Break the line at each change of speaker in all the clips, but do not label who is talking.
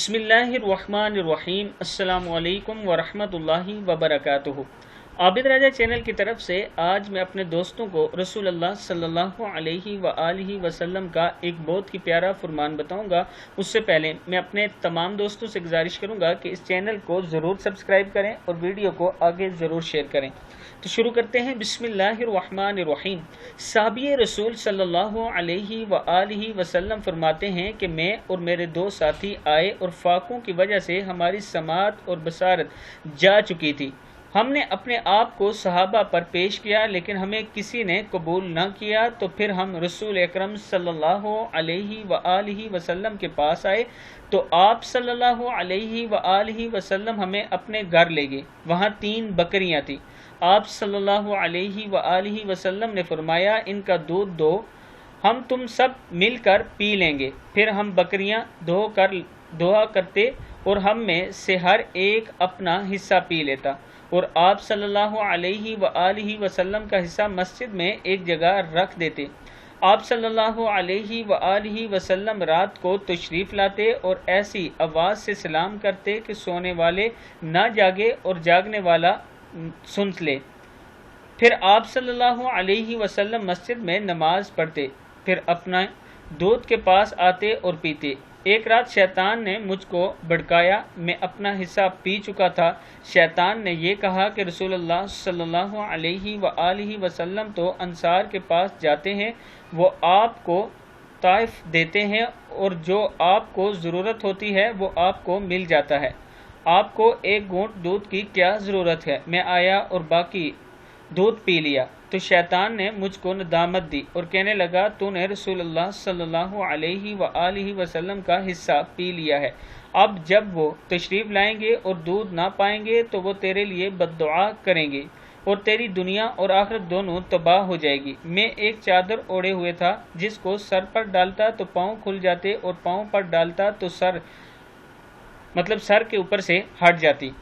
बिस्मिल्लाहिर्रहमानिर्रहीम। अस्सलामु अलैकुम वरहमतुल्लाहि वबरकातुहु। आबिद राजा चैनल की तरफ से आज मैं अपने दोस्तों को रसूल अल्लाह सल्लल्लाहु अलैहि वआलिहि वसल्लम का एक बहुत ही प्यारा फरमान बताऊंगा। उससे पहले मैं अपने तमाम दोस्तों से गुजारिश करूंगा कि इस चैनल को ज़रूर सब्सक्राइब करें और वीडियो को आगे ज़रूर शेयर करें। तो शुरू करते हैं। बिस्मिल्लाहिर्रहमानिर्रहीम। साहबी रसूल सल्लल्लाहु अलैहि वआलिहि वसल्लम फरमाते हैं कि मैं और मेरे दो साथी आए और फाकों की वजह से हमारी समात और बसारत जा चुकी थी। हमने अपने आप को सहाबा पर पेश किया लेकिन हमें किसी ने कबूल न किया। तो फिर हम रसूल अकरम सल्लल्लाहु अलैहि वआलिहि वसल्लम के पास आए तो आप सल्लल्लाहु अलैहि वआलिहि वसल्लम हमें अपने घर ले गए। वहाँ 3 बकरियाँ थीं। आप सल्लल्लाहु अलैहि वआलिहि वसल्लम ने फरमाया, इनका दूध दो, हम तुम सब मिलकर पी लेंगे। फिर हम बकरियां दोहा करते और हम में से हर एक अपना हिस्सा पी लेता और आप सल्लल्लाहु अलैहि वआलिहि वसल्लम का हिस्सा मस्जिद में एक जगह रख देते। आप सल्लल्लाहु अलैहि वआलिहि वसल्लम रात को तशरीफ़ लाते और ऐसी आवाज़ से सलाम करते कि सोने वाले ना जागे और जागने वाला सुन ले। फिर आप सल्लल्लाहु अलैहि वसल्लम मस्जिद में नमाज पढ़ते, फिर अपना दूध के पास आते और पीते। एक रात शैतान ने मुझको भड़काया, मैं अपना हिस्सा पी चुका था। शैतान ने यह कहा कि रसूलुल्लाह सल्लल्लाहु अलैहि वआलिहि वसल्लम तो अंसार के पास जाते हैं, वो आपको ताइफ देते हैं और जो आपको ज़रूरत होती है वो आपको मिल जाता है। आपको एक घूंट दूध की क्या ज़रूरत है? मैं आया और बाकी दूध पी लिया। तो शैतान ने मुझको नदामत दी और कहने लगा, तूने रसूलुल्लाह सल्लल्लाहु अलैहि वआलिहि वसल्लम का हिस्सा पी लिया है। अब जब वो तशरीफ़ लाएंगे और दूध ना पाएंगे तो वो तेरे लिए बद्दुआ करेंगे और तेरी दुनिया और आखिरत दोनों तबाह हो जाएगी। मैं एक चादर ओढ़े हुए था, जिसको सर पर डालता तो पाँव खुल जाते और पाँव पर डालता तो सर के ऊपर से हट जाती।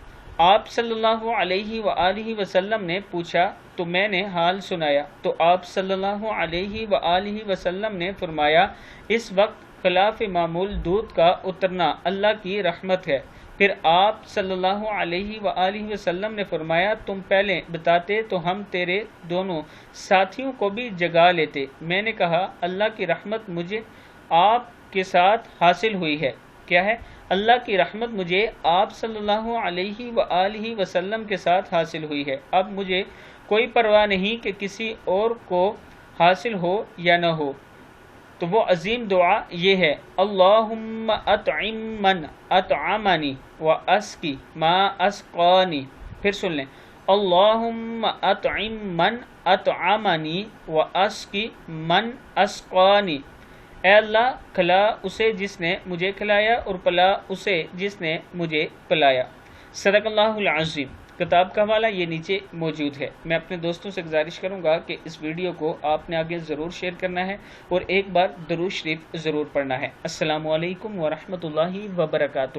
आप सल्लल्लाहु अलैहि वआलिहि वसल्लम ने पूछा तो मैंने हाल सुनाया तो आप सल्लल्लाहु अलैहि वआलिहि वसल्लम ने फरमाया, इस वक्त खिलाफ मामूल दूध का उतरना अल्लाह की रहमत है। फिर आप सल्लल्लाहु अलैहि वआलिहि वसल्लम ने फरमाया, तुम पहले बताते तो हम तेरे दोनों साथियों को भी जगा लेते। मैंने कहा, अल्लाह की रहमत मुझे आपके साथ हासिल हुई है। क्या है? अल्लाह की रहमत मुझे आप सल्लल्लाहु अलैहि वआलिहि वसल्लम के साथ हासिल हुई है। अब मुझे कोई परवाह नहीं कि किसी और को हासिल हो या न हो। तो वो अजीम दुआ ये है, अल्लाहुम्मा अतइम मन अतअमनी व अस्की मा अस्क़ानी। फिर सुन लें, अल्लाहुम्मा अतइम मन अतअमनी व अस्की मन अस्क़ानी। ऐ अल्लाह, खिला उसे जिसने मुझे खिलाया और पिला उसे जिसने मुझे पिलाया। सदक़ल्लाहुल अज़ीम। किताब का हवाला ये नीचे मौजूद है। मैं अपने दोस्तों से गुजारिश करूंगा कि इस वीडियो को आपने आगे ज़रूर शेयर करना है और एक बार दरूद शरीफ ज़रूर पढ़ना है। अस्सलामु अलैकुम वरहमतुल्लाहि वबरकातुहू।